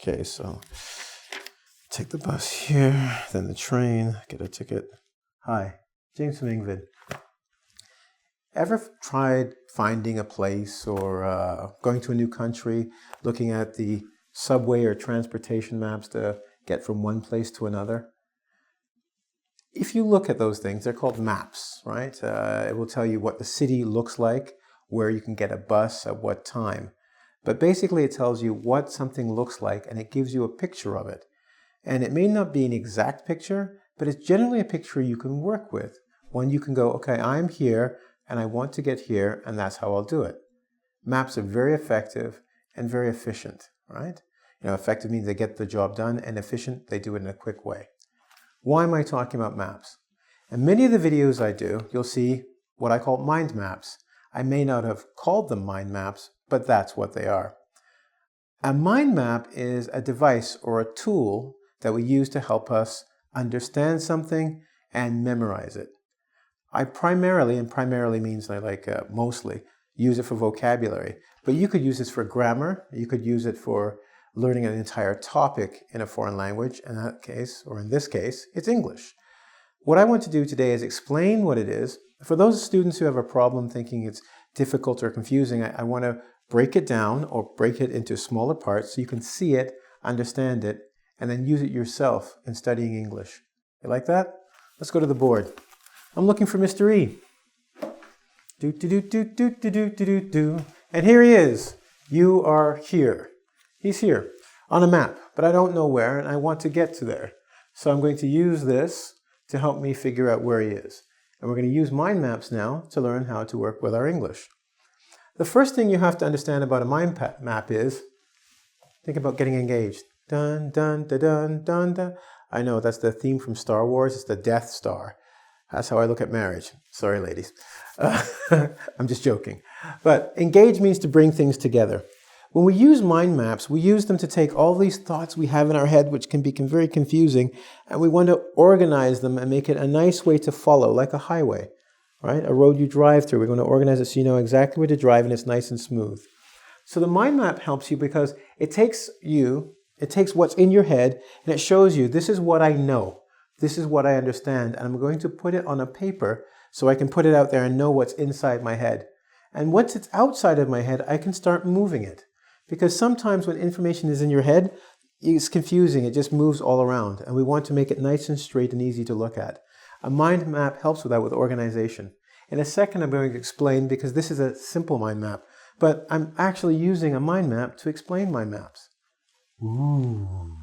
Okay, so take the bus here, then the train, get a ticket. Hi, James from EngVid. Ever tried finding a place or going to a new country, looking at the subway or transportation maps to get from one place to another? If you look at those things, they're called maps, right? It will tell you what the city looks like, where you can get a bus at what time. But basically it tells you what something looks like and it gives you a picture of it. And it may not be an exact picture, but it's generally a picture you can work with. One you can go, okay, I'm here and I want to get here and that's how I'll do it. Maps are very effective and very efficient, right? Effective means they get the job done, and efficient, they do it in a quick way. Why am I talking about maps? In many of the videos I do, you'll see what I call mind maps. I may not have called them mind maps, but that's what they are. A mind map is a device or a tool that we use to help us understand something and memorize it. I primarily, and primarily means mostly, use it for vocabulary. But you could use this for grammar. You could use it for learning an entire topic in a foreign language. In that case, or in this case, it's English. What I want to do today is explain what it is. For those students who have a problem thinking it's difficult or confusing, I want to break it down or break it into smaller parts so you can see it, understand it, and then use it yourself in studying English. You like that? Let's go to the board. I'm looking for Mr. E. And here he is. You are here. He's here on a map, but I don't know where, and I want to get to there. So I'm going to use this to help me figure out where he is. And we're going to use mind maps now to learn how to work with our English. The first thing you have to understand about a mind map is, think about getting engaged. Dun, dun, dun, dun, dun, dun. I know, that's the theme from Star Wars. It's the Death Star. That's how I look at marriage. Sorry, ladies. I'm just joking. But engage means to bring things together. When we use mind maps, we use them to take all these thoughts we have in our head, which can be very confusing, and we want to organize them and make it a nice way to follow, like a highway, right? A road you drive through. We're going to organize it so you know exactly where to drive and it's nice and smooth. So the mind map helps you because it takes what's in your head and it shows you, this is what I know. This is what I understand, and I'm going to put it on a paper so I can put it out there and know what's inside my head. And once it's outside of my head, I can start moving it. Because sometimes when information is in your head, it's confusing. It just moves all around. And we want to make it nice and straight and easy to look at. A mind map helps with that, with organization. In a second, I'm going to explain, because this is a simple mind map, but I'm actually using a mind map to explain mind maps. Ooh.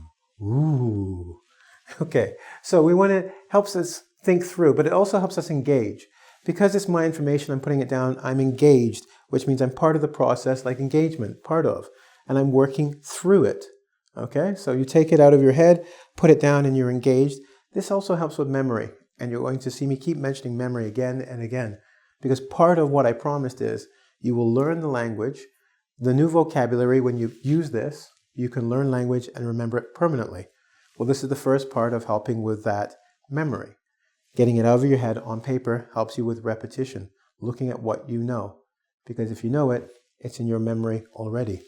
Okay, so it helps us think through, but it also helps us engage. Because it's my information, I'm putting it down, I'm engaged, which means I'm part of the process, like engagement, part of, and I'm working through it. Okay, so you take it out of your head, put it down, and you're engaged. This also helps with memory, and you're going to see me keep mentioning memory again and again, because part of what I promised is you will learn the language, the new vocabulary. When you use this, you can learn language and remember it permanently. Well, this is the first part of helping with that memory. Getting it out of your head on paper helps you with repetition, looking at what you know. Because if you know it, it's in your memory already.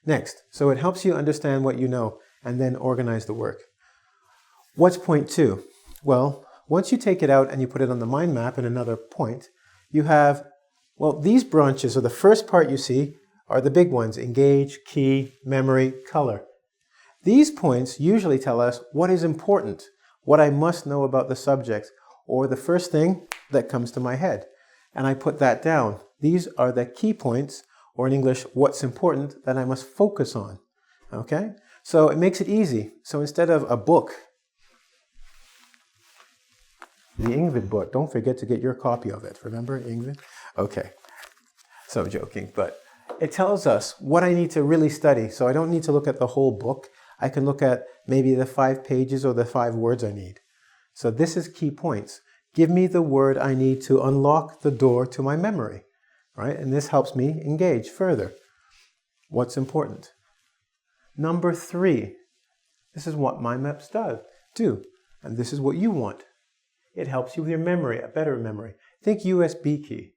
Next, so it helps you understand what you know and then organize the work. What's point 2? Well, once you take it out and you put it on the mind map in another point, you have, these branches, or the first part you see, are the big ones: engage, key, memory, color. These points usually tell us what is important, what I must know about the subject, or the first thing that comes to my head. And I put that down. These are the key points, or in English, what's important that I must focus on. Okay? So it makes it easy. So instead of a book, the EngVid book, don't forget to get your copy of it. Remember EngVid? Okay. So joking, but it tells us what I need to really study. So I don't need to look at the whole book. I can look at maybe the 5 pages or the 5 words I need. So this is key points. Give me the word I need to unlock the door to my memory, right? And this helps me engage further. What's important? Number 3, this is what mind maps do. And this is what you want. It helps you with your memory, a better memory. Think USB key.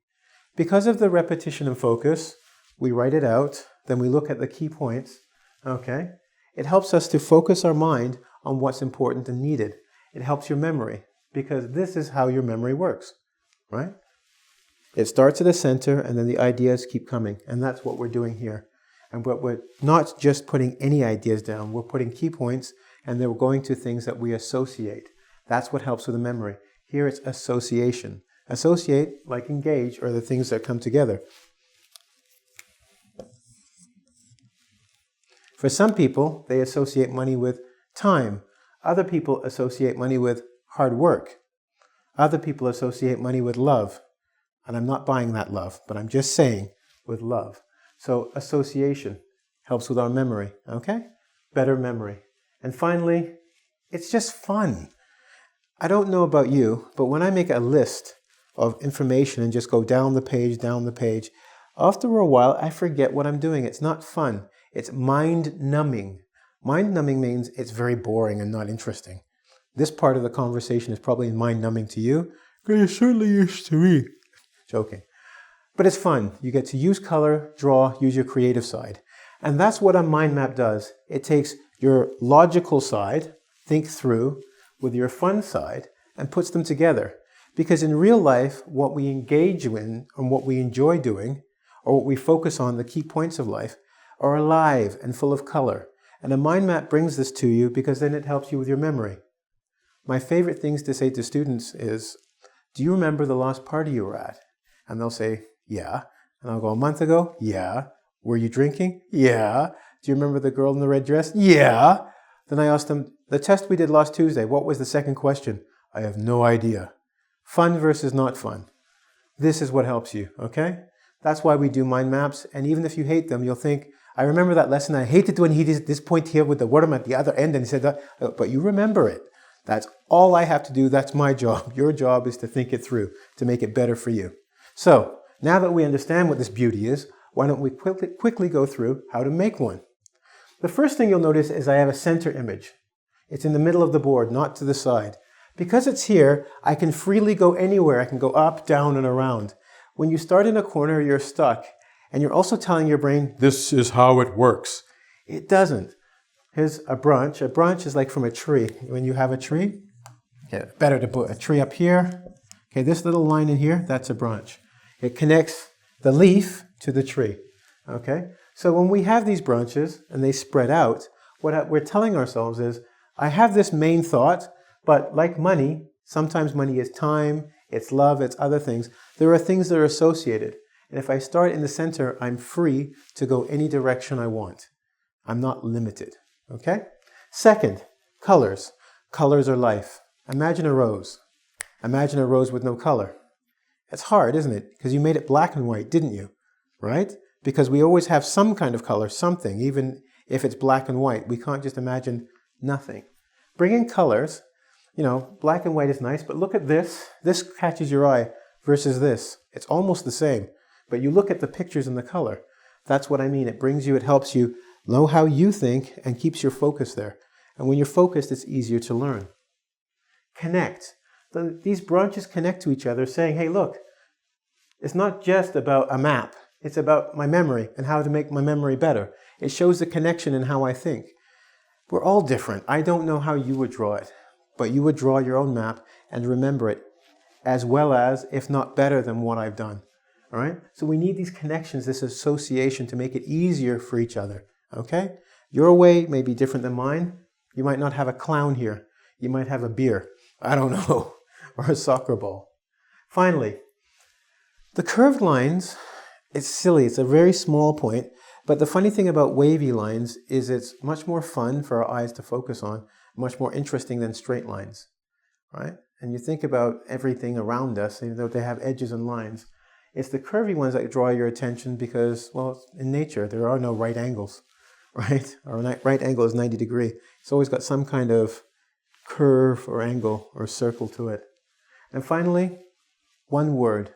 Because of the repetition and focus, we write it out, then we look at the key points, okay? It helps us to focus our mind on what's important and needed. It helps your memory, because this is how your memory works, right? It starts at the center, and then the ideas keep coming, and that's what we're doing here. And we're not just putting any ideas down, we're putting key points, and they're going to things that we associate. That's what helps with the memory. Here it's association. Associate, like engage, are the things that come together. For some people, they associate money with time. Other people associate money with hard work. Other people associate money with love. And I'm not buying that love, but I'm just saying with love. So association helps with our memory, okay? Better memory. And finally, it's just fun. I don't know about you, but when I make a list of information and just go down the page, after a while, I forget what I'm doing. It's not fun. It's mind-numbing. Mind-numbing means it's very boring and not interesting. This part of the conversation is probably mind-numbing to you, but it certainly is to me. Joking. But it's fun. You get to use color, draw, use your creative side. And that's what a mind map does. It takes your logical side, think through, with your fun side, and puts them together. Because in real life, what we engage in and what we enjoy doing, or what we focus on, the key points of life, are alive and full of color. And a mind map brings this to you because then it helps you with your memory. My favorite things to say to students is, do you remember the last party you were at? And they'll say, yeah. And I'll go, a month ago? Yeah. Were you drinking? Yeah. Do you remember the girl in the red dress? Yeah. Then I asked them, the test we did last Tuesday, what was the second question? I have no idea. Fun versus not fun. This is what helps you, okay? That's why we do mind maps. And even if you hate them, you'll think, I remember that lesson. I hated when he did this point here with the word at the other end and he said that, but you remember it. That's all I have to do. That's my job. Your job is to think it through, to make it better for you. So now that we understand what this beauty is, why don't we quickly go through how to make one? The first thing you'll notice is I have a center image. It's in the middle of the board, not to the side. Because it's here, I can freely go anywhere. I can go up, down, and around. When you start in a corner, you're stuck. And you're also telling your brain, this is how it works. It doesn't. Here's a branch. A branch is like from a tree. When you have a tree, okay, better to put a tree up here. Okay, this little line in here, that's a branch. It connects the leaf to the tree. Okay? So when we have these branches and they spread out, what we're telling ourselves is, I have this main thought, but like money, sometimes money is time, it's love, it's other things. There are things that are associated. And if I start in the center, I'm free to go any direction I want. I'm not limited. Okay? Second, colors. Colors are life. Imagine a rose. Imagine a rose with no color. It's hard, isn't it? Because you made it black and white, didn't you? Right? Because we always have some kind of color, something, even if it's black and white. We can't just imagine nothing. Bring in colors. You know, black and white is nice, but look at this. This catches your eye versus this. It's almost the same. But you look at the pictures and the color. That's what I mean. It brings you, it helps you know how you think and keeps your focus there. And when you're focused, it's easier to learn. Connect. These branches connect to each other, saying, hey, look, it's not just about a map. It's about my memory and how to make my memory better. It shows the connection in how I think. We're all different. I don't know how you would draw it, but you would draw your own map and remember it as well as, if not better than what I've done. All right? So we need these connections, this association to make it easier for each other. Okay? Your way may be different than mine. You might not have a clown here. You might have a beer. I don't know. Or a soccer ball. Finally, the curved lines, it's silly. It's a very small point. But the funny thing about wavy lines is it's much more fun for our eyes to focus on, much more interesting than straight lines. Right? And you think about everything around us, even though they have edges and lines. It's the curvy ones that draw your attention because, well, in nature, there are no right angles, right? Our right angle is 90 degrees. It's always got some kind of curve or angle or circle to it. And finally, one word.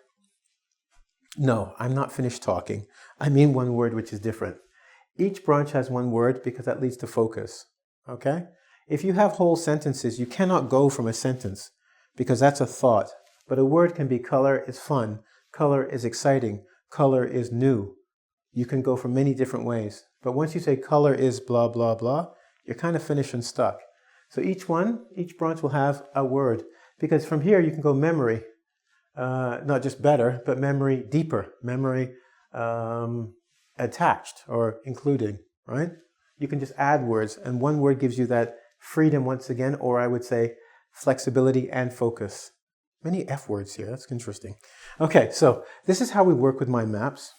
No, I'm not finished talking. I mean one word which is different. Each branch has one word because that leads to focus, okay? If you have whole sentences, you cannot go from a sentence because that's a thought. But a word can be color is fun. Color is exciting. Color is new. You can go from many different ways. But once you say color is blah, blah, blah, you're kind of finished and stuck. So each branch will have a word, because from here you can go memory, not just better, but memory deeper, memory attached or including, right? You can just add words, and one word gives you that freedom once again, or I would say flexibility and focus. Many F words here, that's interesting. Okay, so this is how we work with mind maps.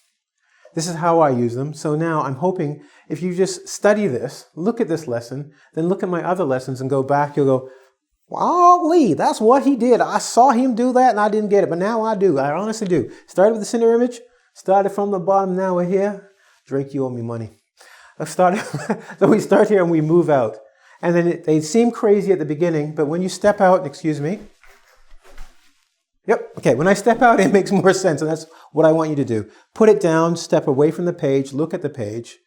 This is how I use them. So now I'm hoping if you just study this, look at this lesson, then look at my other lessons and go back, you'll go, wow, Lee, that's what he did. I saw him do that and I didn't get it, but now I do. I honestly do. Started with the center image, started from the bottom, now we're here. Drake, you owe me money. So we start here and we move out. And then they seem crazy at the beginning, but when you step out, excuse me. Yep, okay, when I step out, it makes more sense, and that's what I want you to do. Put it down, step away from the page, look at the page,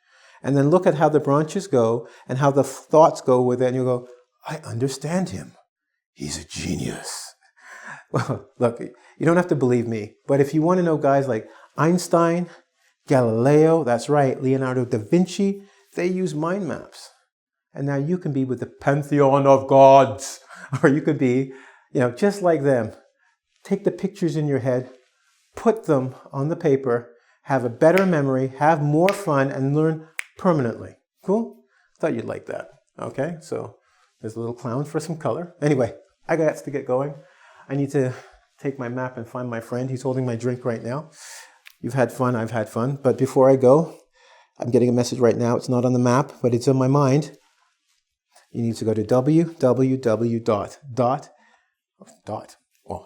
and then look at how the branches go and how the thoughts go with it, and you'll go, I understand him. He's a genius. Well, look, you don't have to believe me, but if you want to know guys like Einstein, Galileo, that's right, Leonardo da Vinci, they use mind maps. And now you can be with the pantheon of gods, or you could be, just like them. Take the pictures in your head, put them on the paper, have a better memory, have more fun, and learn permanently. Cool? Thought you'd like that. Okay, so there's a little clown for some color. Anyway, I got to get going. I need to take my map and find my friend. He's holding my drink right now. You've had fun, I've had fun. But before I go, I'm getting a message right now. It's not on the map, but it's in my mind. You need to go to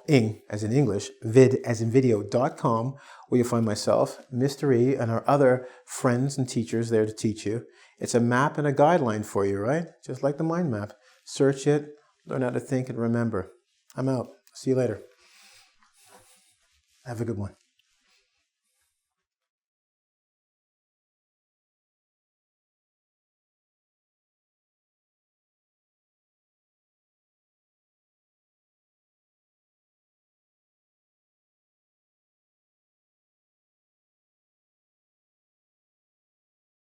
ing as in English, vid as in video.com, where you'll find myself, Mr. E, and our other friends and teachers there to teach you. It's a map and a guideline for you, right? Just like the mind map. Search it, learn how to think and remember. I'm out. See you later. Have a good one.